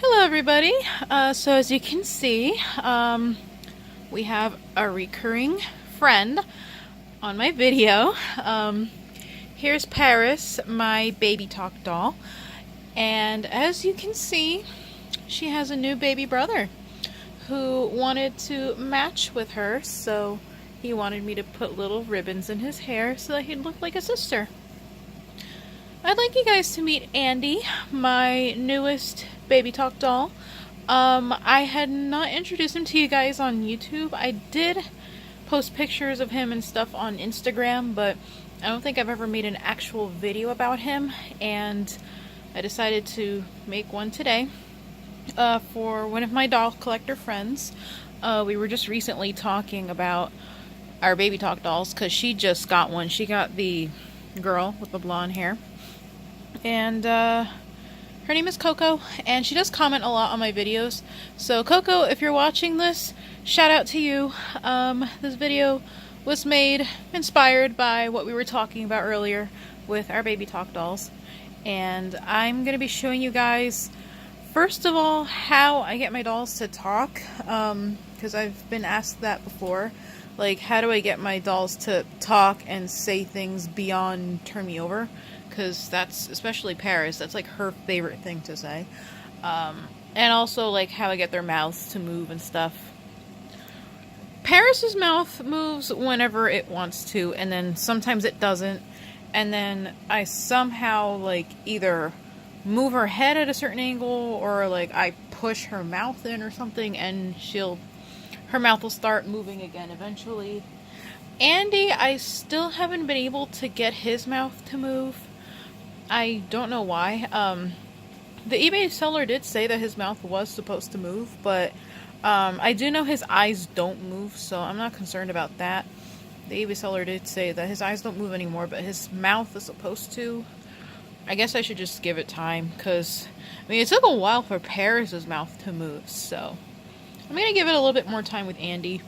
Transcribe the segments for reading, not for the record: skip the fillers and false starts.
Hello everybody. So as you can see, we have a recurring friend on my video. Here's Paris, my baby talk doll. And as you can see, she has a new baby brother who wanted to match with her, so he wanted me to put little ribbons in his hair so that he'd look like a sister. I'd like you guys to meet Andy, my newest baby talk doll. I had not introduced him to you guys on YouTube. I did post pictures of him and stuff on Instagram, but I don't think I've ever made an actual video about him, and I decided to make one today for one of my doll collector friends. We were just recently talking about our baby talk dolls because she just got one. She got the girl with the blonde hair. And her name is Coco, and she does comment a lot on my videos. So Coco, if you're watching this, shout out to you. This video was made inspired by what we were talking about earlier with our baby talk dolls. And I'm going to be showing you guys, first of all, how I get my dolls to talk. Because I've been asked that before. Like, how do I get my dolls to talk and say things beyond turn me over? Because that's, especially Paris, that's like her favorite thing to say. And also like how I get their mouths to move and stuff. Paris's mouth moves whenever it wants to, and then sometimes it doesn't. And then I somehow like either move her head at a certain angle, or like I push her mouth in or something, and her mouth will start moving again eventually. Andy, I still haven't been able to get his mouth to move. I don't know why. The eBay seller did say that his mouth was supposed to move, but I do know his eyes don't move, so I'm not concerned about that. The eBay seller did say that his eyes don't move anymore, but his mouth is supposed to. I guess I should just give it time, because, I mean, it took a while for Paris's mouth to move, so I'm going to give it a little bit more time with Andy.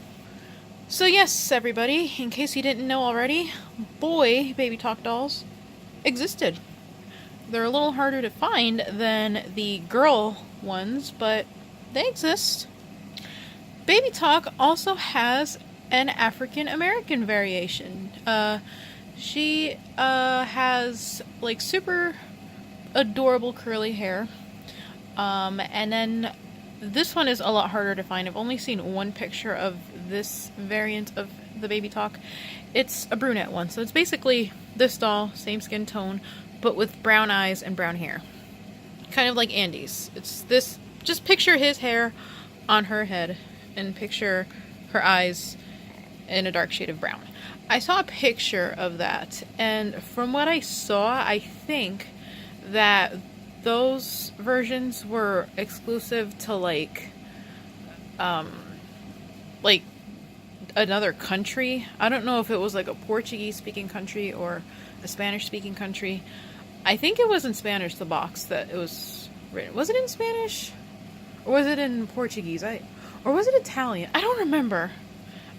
So yes, everybody, in case you didn't know already, boy baby talk dolls existed. They're a little harder to find than the girl ones, but they exist. Baby Talk also has an African American variation. She has like super adorable curly hair. And then this one is a lot harder to find. I've only seen one picture of this variant of the Baby Talk. It's a brunette one, so it's basically this doll, same skin tone, but with brown eyes and brown hair. Kind of like Andy's. It's this, just picture his hair on her head and picture her eyes in a dark shade of brown. I saw a picture of that, and from what I saw, I think that those versions were exclusive to like another country. I don't know if it was like a Portuguese speaking country or a Spanish speaking country. I think it was in Spanish, the box that it was written. Was it in Spanish? Or was it in Portuguese? Or was it Italian? I don't remember.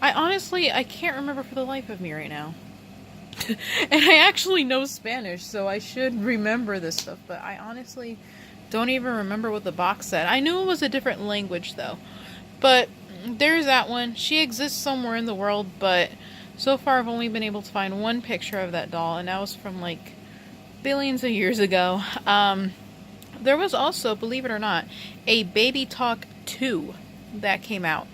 I can't remember for the life of me right now. And I actually know Spanish, so I should remember this stuff, but I honestly don't even remember what the box said. I knew it was a different language, though. But there's that one. She exists somewhere in the world, but so far I've only been able to find one picture of that doll, and that was from like billions of years ago. There was also, believe it or not, a Baby Talk 2 that came out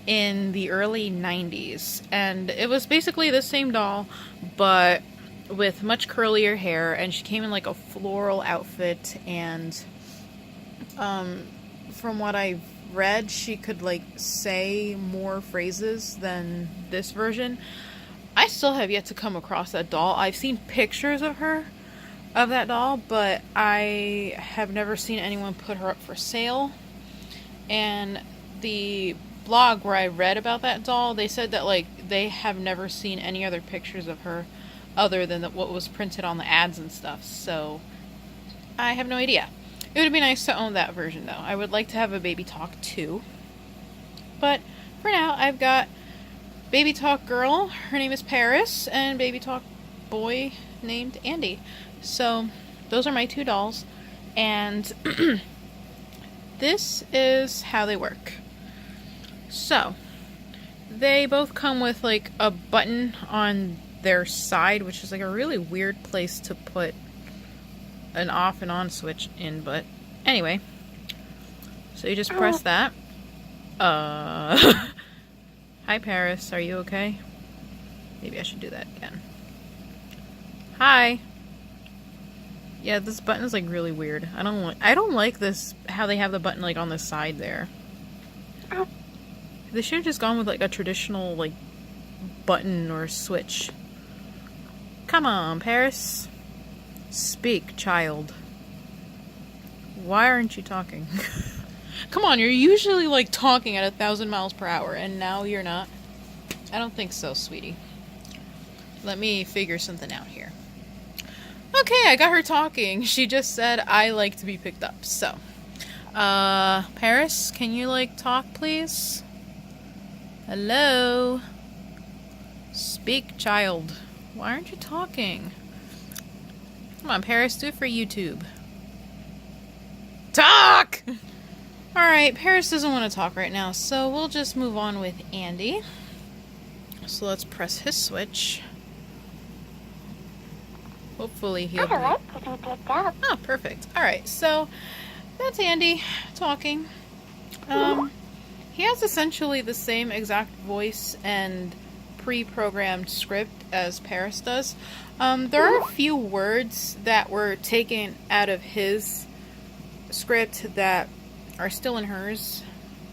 in the early 90s, and it was basically the same doll but with much curlier hair, and she came in like a floral outfit, and from what I've read, she could like say more phrases than this version. I still have yet to come across that doll. I've seen pictures of that doll, but I have never seen anyone put her up for sale. And the blog where I read about that doll, they said that like they have never seen any other pictures of her other than what was printed on the ads and stuff. So I have no idea. It would be nice to own that version though. I would like to have a Baby Talk 2. But for now, I've got Baby Talk girl, her name is Paris, and Baby Talk boy named Andy. So those are my two dolls. And this is how they work. So, they both come with like a button on their side, which is like a really weird place to put an off and on switch in, but anyway. So you just press that. Hi Paris, are you okay? Maybe I should do that again. Hi. Yeah, this button is like really weird. I don't like this, how they have the button like on the side there. They should have just gone with like a traditional like button or switch. Come on, Paris. Speak, child. Why aren't you talking? Come on, you're usually like talking at 1,000 miles per hour and now you're not. I don't think so, sweetie. Let me figure something out here. Okay, I got her talking. She just said I like to be picked up. So, Paris, can you like talk, please? Hello? Speak, child. Why aren't you talking? Come on, Paris, do it for YouTube. Talk! Alright, Paris doesn't want to talk right now, so we'll just move on with Andy. So let's press his switch. Hopefully he'll be... Oh, perfect. Alright, so that's Andy talking. He has essentially the same exact voice and pre-programmed script as Paris does. There are a few words that were taken out of his script that are still in hers.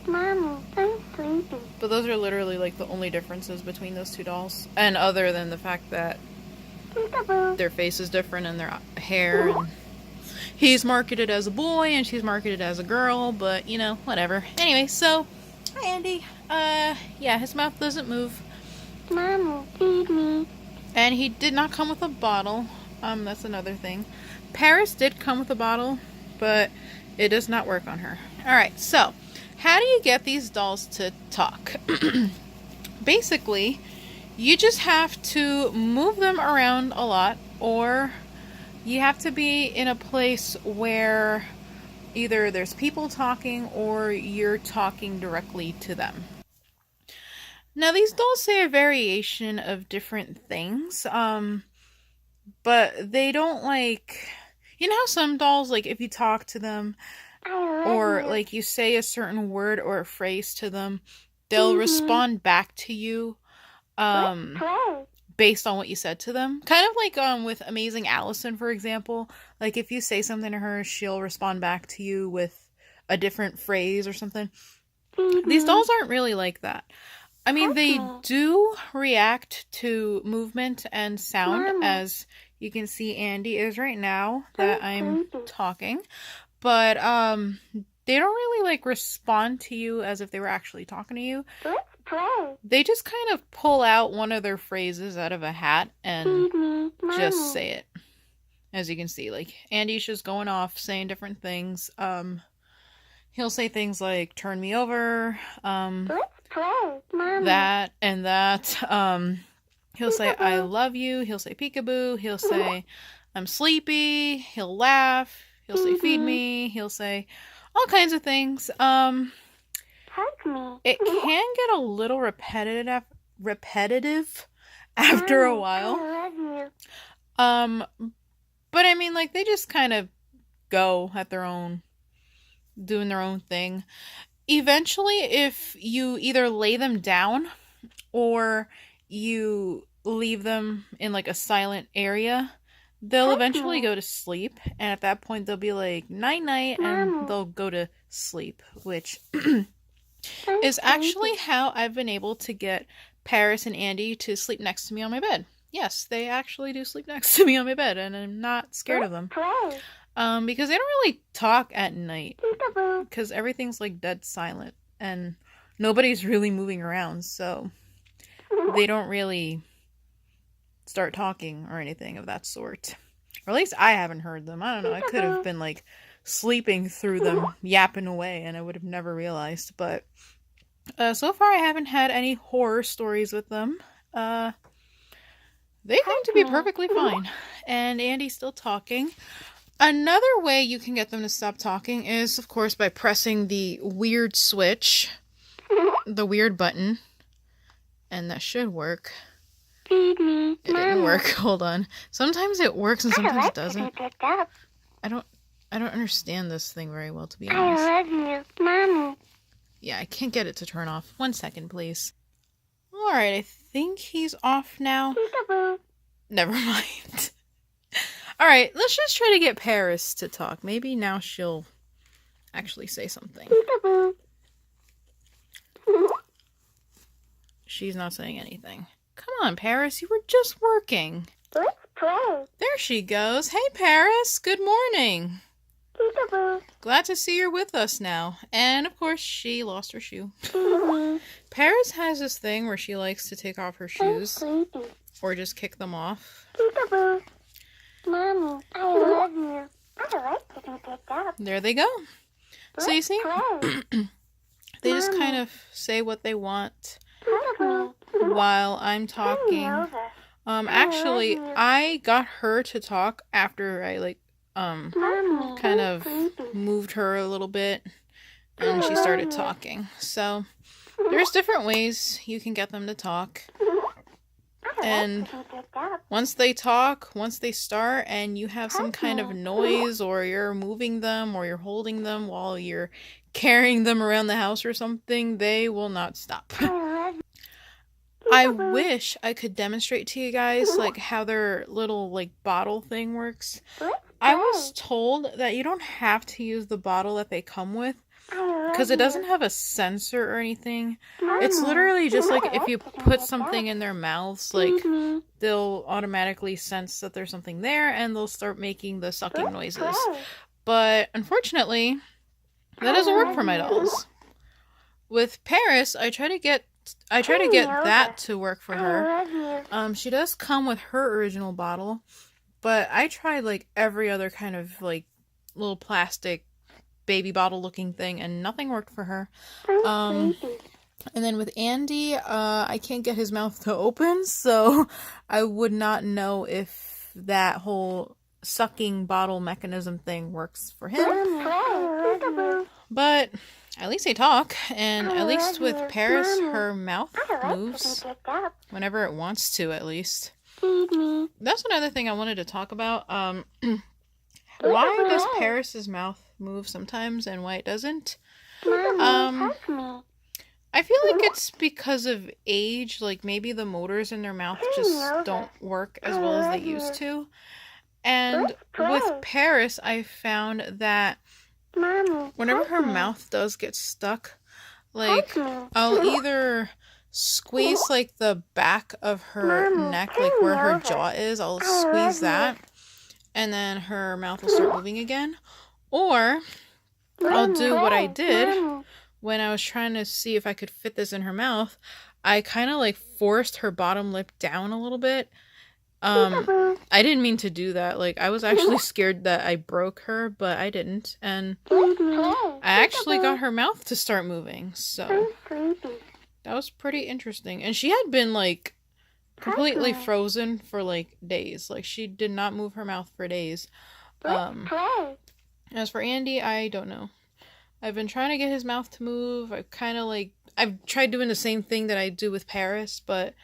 Mommy, I'm sleepy. But those are literally like the only differences between those two dolls. And other than the fact that their face is different and their hair. And he's marketed as a boy and she's marketed as a girl, but you know, whatever. Anyway, so, hi Andy. Yeah, his mouth doesn't move. Mommy, feed me. And he did not come with a bottle. That's another thing. Paris did come with a bottle, but it does not work on her. Alright, so, how do you get these dolls to talk? Basically, you just have to move them around a lot, or you have to be in a place where either there's people talking or you're talking directly to them. Now, these dolls say a variation of different things, but they don't like... You know how some dolls, like, if you talk to them, or, like, you say a certain word or a phrase to them, they'll respond back to you, based on what you said to them. Kind of like, with Amazing Allison, for example. Like, if you say something to her, she'll respond back to you with a different phrase or something. These dolls aren't really like that. I mean, they do react to movement and sound, as you can see Andy is right now that I'm talking. But, they don't really, like, respond to you as if they were actually talking to you. They just kind of pull out one of their phrases out of a hat and just say it. As you can see, like, Andy's just going off saying different things. He'll say things like, turn me over, that and that. He'll say, I love you. He'll say, peekaboo. He'll say, I'm sleepy. He'll laugh. He'll say, feed me. He'll say all kinds of things. It can get a little repetitive after a while. But I mean, like, they just kind of go at their own, doing their own thing. Eventually, if you either lay them down or you leave them in like a silent area, they'll eventually go to sleep. And at that point, they'll be like, night night, and they'll go to sleep, which is actually how I've been able to get Paris and Andy to sleep next to me on my bed. Yes, they actually do sleep next to me on my bed, and I'm not scared of them. Because they don't really talk at night. Because everything's like dead silent, and nobody's really moving around, so they don't really start talking or anything of that sort. Or at least I haven't heard them. I don't know, I could have been like sleeping through them, yapping away, and I would have never realized. But so far I haven't had any horror stories with them. They seem to be perfectly fine. And Andy's still talking. Another way you can get them to stop talking is, of course, by pressing the weird switch, the weird button, and that should work. Feed me. It didn't work. Hold on. Sometimes it works and sometimes it doesn't. I don't understand this thing very well, to be honest. I love you, Mommy. Yeah, I can't get it to turn off. 1 second, please. Alright, I think he's off now. Peekaboo. Never mind. Alright, let's just try to get Paris to talk. Maybe now she'll actually say something. Peekaboo. She's not saying anything. Come on, Paris, you were just working. Let's play. There she goes. Hey, Paris, good morning. Peekaboo. Glad to see you're with us now. And, of course, she lost her shoe. Feed me. Paris has this thing where she likes to take off her I'm shoes sleepy. or just kick them off. Peekaboo. Mommy, I love you. I like to be picked up. There they go. So you Let's see, play. they just kind of say what they want Peekaboo. while I'm Turn me talking. over. Actually, love you. I got her to talk after I Mommy, kind I'm of sleepy. moved her a little bit and she started talking. So there's different ways you can get them to talk. And to be picked up. once they talk, once they start, and you have some kind of noise, or you're moving them, or you're holding them while you're carrying them around the house or something, they will not stop. I love you. I wish I could demonstrate to you guys like how their little like bottle thing works. Let's I was told that you don't have to use the bottle that they come with because it doesn't have a sensor or anything. It's literally just like if you put something in their mouths, like they'll automatically sense that there's something there and they'll start making the sucking noises. But unfortunately, that doesn't work for my dolls. With Paris, I try to get that to work for her. I love you. She does come with her original bottle, but I tried like every other kind of like little plastic baby bottle looking thing and nothing worked for her. I'm sleepy. And then with Andy, I can't get his mouth to open, so I would not know if that whole sucking bottle mechanism thing works for him. Peekaboo. But at least they talk, and I at least love with you, Paris, Mommy. her mouth I like to moves be picked up. whenever it wants to, at least. Feed me. That's another thing I wanted to talk about. Why does Paris's mouth move sometimes and why it doesn't? Mommy, touch me. I feel like it's because of age. Like maybe the motors in their mouth just don't work as well as they used to. And with Paris, I found that Mommy, whenever her touch me. mouth does get stuck, like Touch me. I'll either squeeze like the back of her Mommy, neck, turn like where me her over. jaw is, I'll I love squeeze you. that, and then her mouth will start moving again. Or I'll do what I did Mommy. when I was trying to see if I could fit this in her mouth. I kind of like forced her bottom lip down a little bit. Peekaboo. I didn't mean to do that. Like I was actually scared that I broke her, but I didn't. And Feed me. I actually got her mouth to start moving. So I'm sleepy. that was pretty interesting. And she had been like completely frozen for like days. Like she did not move her mouth for days. Let's play. As for Andy, I don't know. I've been trying to get his mouth to move. I've tried doing the same thing that I do with Paris, but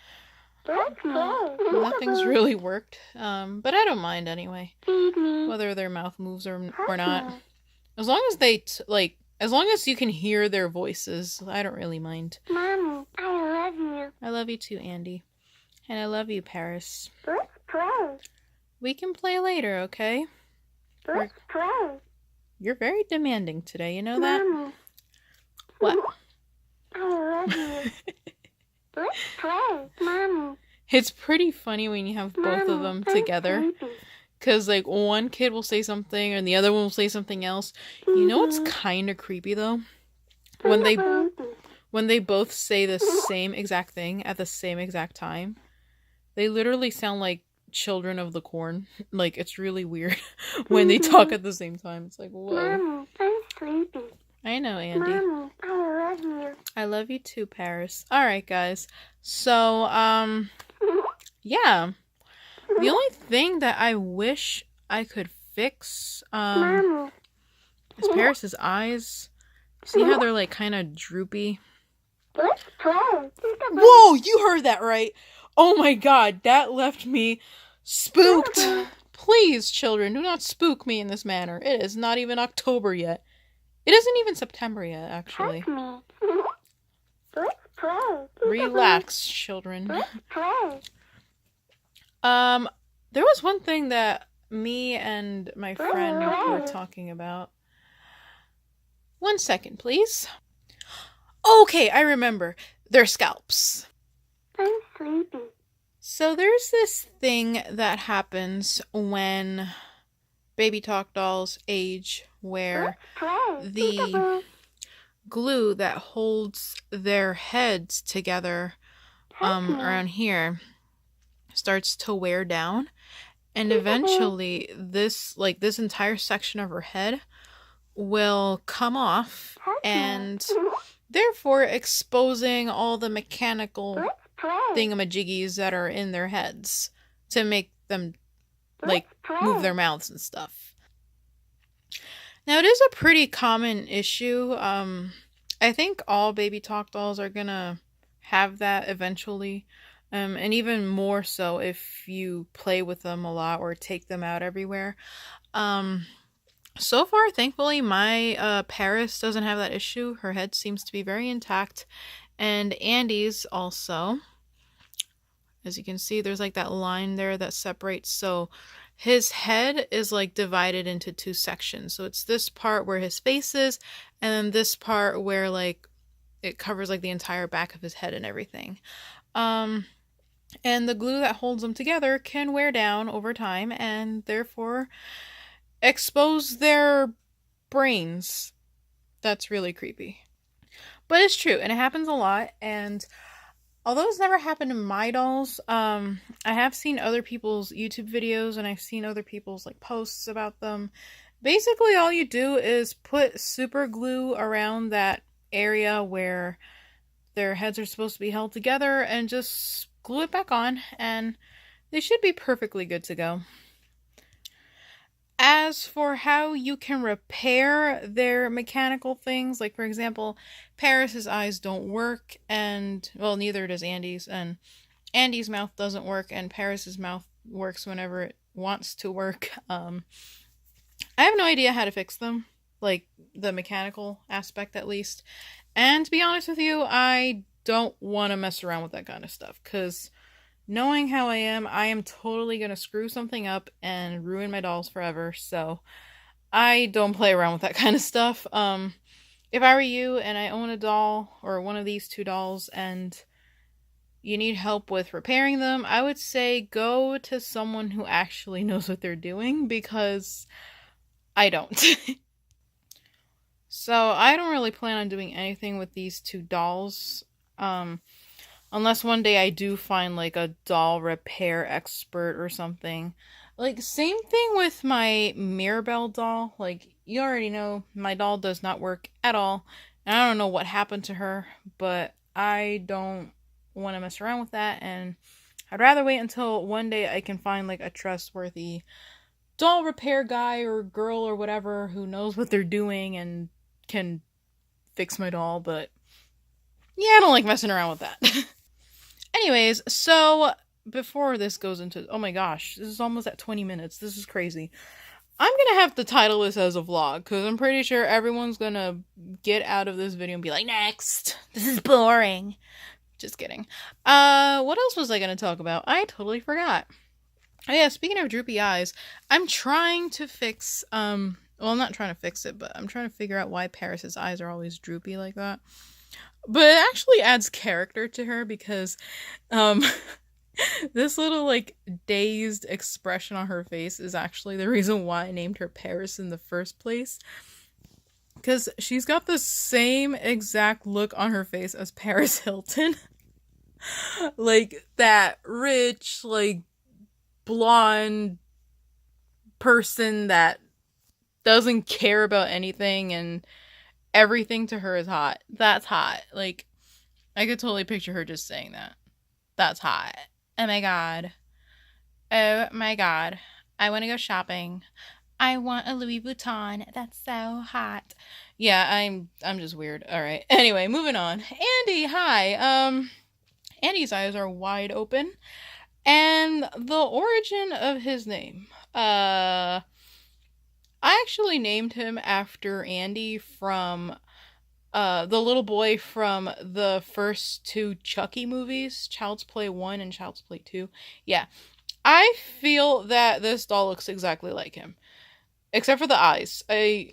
Let's play. nothing's really worked. But I don't mind anyway, Feed me. whether their mouth moves or not. As long as as long as you can hear their voices, I don't really mind. Mommy, I love you. I love you too, Andy. And I love you, Paris. Let's play. We can play later, okay? Let's play. You're very demanding today, you know that? Mommy, What? I love you. Let's play. Mommy. It's pretty funny when you have both of them together. Because, like, one kid will say something and the other one will say something else. You know what's kind of creepy, though? When they both say the same exact thing at the same exact time. They literally sound like children of the corn. Like, it's really weird when they talk at the same time. It's like, whoa. Mommy, I'm sleepy. I know, Andy. Mommy, I love you. I love you too, Paris. Alright, guys. So, yeah. The only thing that I wish I could fix Mommy. is Paris's eyes. See how they're like kind of droopy? Let's play. Whoa, you heard that right. Oh my god, that left me spooked. Please, children, do not spook me in this manner. It is not even October yet. It isn't even September yet, actually. Touch me. Let's play. Relax, children. Let's play. There was one thing that me and my friend were talking about. 1 second, please. Okay, I remember. Their scalps. I'm sleepy. So there's this thing that happens when baby talk dolls age where the glue that holds their heads together around here starts to wear down, and eventually this entire section of her head will come off, and therefore exposing all the mechanical thingamajiggies that are in their heads to make them like move their mouths and stuff. Now it is a pretty common issue. I think all baby talk dolls are gonna have that eventually. And even more so if you play with them a lot or take them out everywhere. So far, thankfully, my Paris doesn't have that issue. Her head seems to be very intact. And Andy's also. As you can see, there's like that line there that separates. So his head is like divided into 2 sections. So it's this part where his face is, and then this part where like it covers like the entire back of his head and everything. And the glue that holds them together can wear down over time and therefore expose their brains. That's really creepy. But it's true, and it happens a lot. And although it's never happened to my dolls, I have seen other people's YouTube videos and I've seen other people's like posts about them. Basically, all you do is put super glue around that area where their heads are supposed to be held together and just glue it back on, and they should be perfectly good to go. As for how you can repair their mechanical things, like for example, Paris's eyes don't work, and well, neither does Andy's, and Andy's mouth doesn't work, and Paris's mouth works whenever it wants to work. I have no idea how to fix them, like the mechanical aspect at least. And to be honest with you, I don't want to mess around with that kind of stuff, because knowing how I am totally going to screw something up and ruin my dolls forever, so I don't play around with that kind of stuff. If I were you and I own a doll, or one of these 2 dolls, and you need help with repairing them, I would say go to someone who actually knows what they're doing, because I don't. So I don't really plan on doing anything with these 2 dolls. Unless one day I do find like a doll repair expert or something. Like, same thing with my Mirabelle doll. Like, you already know my doll does not work at all. And I don't know what happened to her, but I don't want to mess around with that. And I'd rather wait until one day I can find like a trustworthy doll repair guy or girl or whatever who knows what they're doing and can fix my doll. But yeah, I don't like messing around with that. Anyways, so before this goes into, oh my gosh, this is almost at 20 minutes. This is crazy. I'm gonna have to title this as a vlog, because I'm pretty sure everyone's gonna get out of this video and be like, next, this is boring. Just kidding. What else was I gonna talk about? I totally forgot. Oh yeah, speaking of droopy eyes, I'm trying to fix, well, I'm not trying to fix it, but I'm trying to figure out why Paris's eyes are always droopy like that. But it actually adds character to her, because this little like dazed expression on her face is actually the reason why I named her Paris in the first place. Because she's got the same exact look on her face as Paris Hilton. Like that rich, like blonde person that doesn't care about anything and everything to her is hot. That's hot. Like, I could totally picture her just saying that. That's hot. Oh my god. Oh my god. I want to go shopping. I want a Louis Vuitton. That's so hot. Yeah, I'm just weird. All right. Anyway, moving on. Andy, hi. Andy's eyes are wide open, and the origin of his name. I actually named him after Andy from the little boy from the first two Chucky movies, Child's Play 1 and Child's Play 2. Yeah. I feel that this doll looks exactly like him. Except for the eyes. I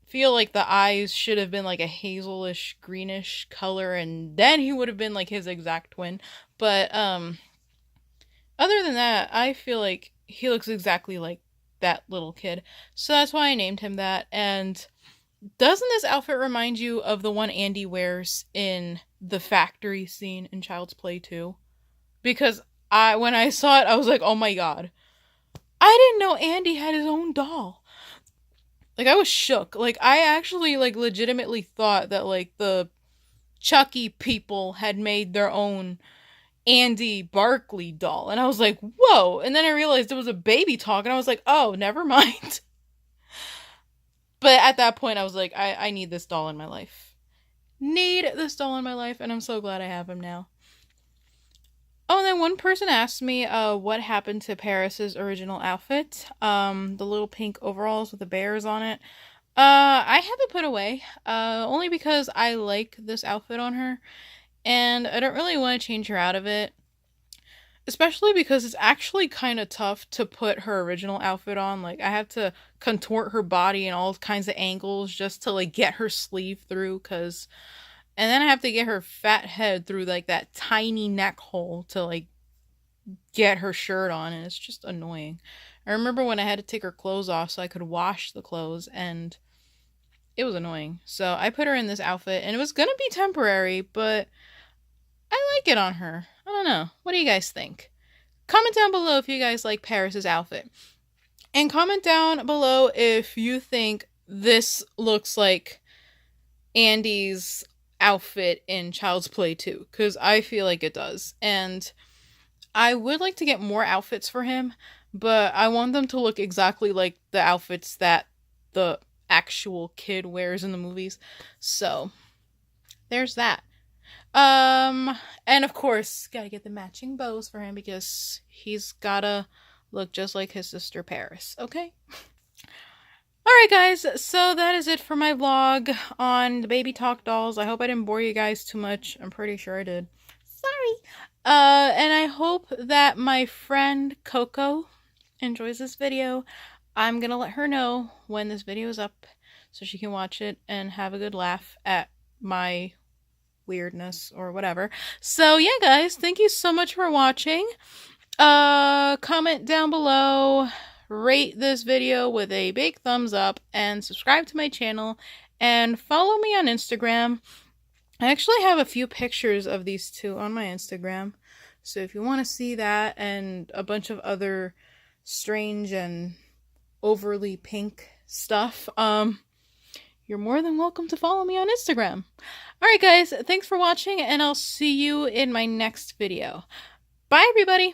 feel like the eyes should have been like a hazelish greenish color, and then he would have been like his exact twin. But other than that, I feel like he looks exactly like that little kid. So that's why I named him that. And doesn't this outfit remind you of the one Andy wears in the factory scene in Child's Play 2? Because when I saw it, I was like, oh my god. I didn't know Andy had his own doll. Like, I was shook. Like, I actually, like, legitimately thought that, like, the Chucky people had made their own Andy Barkley doll. And I was like, whoa. And then I realized it was a baby talk, and I was like, oh, never mind. But at that point, I was like, I need this doll in my life. Need this doll in my life, and I'm so glad I have him now. Oh, and then one person asked me what happened to Paris's original outfit. The little pink overalls with the bears on it. I have it put away. Only because I like this outfit on her. And I don't really want to change her out of it. Especially because it's actually kind of tough to put her original outfit on. Like, I have to contort her body in all kinds of angles just to, like, get her sleeve through, because... And then I have to get her fat head through, like, that tiny neck hole to, like, get her shirt on, and it's just annoying. I remember when I had to take her clothes off so I could wash the clothes, and it was annoying. So I put her in this outfit, and it was gonna be temporary, but I like it on her. I don't know. What do you guys think? Comment down below if you guys like Paris's outfit. And comment down below if you think this looks like Andy's outfit in Child's Play 2, because I feel like it does. And I would like to get more outfits for him, but I want them to look exactly like the outfits that the actual kid wears in the movies. So there's that. And of course, gotta get the matching bows for him, because he's gotta look just like his sister Paris, okay? Alright guys, so that is it for my vlog on the Baby Talk dolls. I hope I didn't bore you guys too much. I'm pretty sure I did. Sorry. And I hope that my friend Coco enjoys this video. I'm gonna let her know when this video is up so she can watch it and have a good laugh at my weirdness or whatever. So yeah guys, thank you so much for watching. Comment down below, rate this video with a big thumbs up, and subscribe to my channel, and follow me on Instagram. I actually have a few pictures of these two on my Instagram, so if you want to see that and a bunch of other strange and overly pink stuff, you're more than welcome to follow me on Instagram. Alright guys, thanks for watching, and I'll see you in my next video. Bye everybody!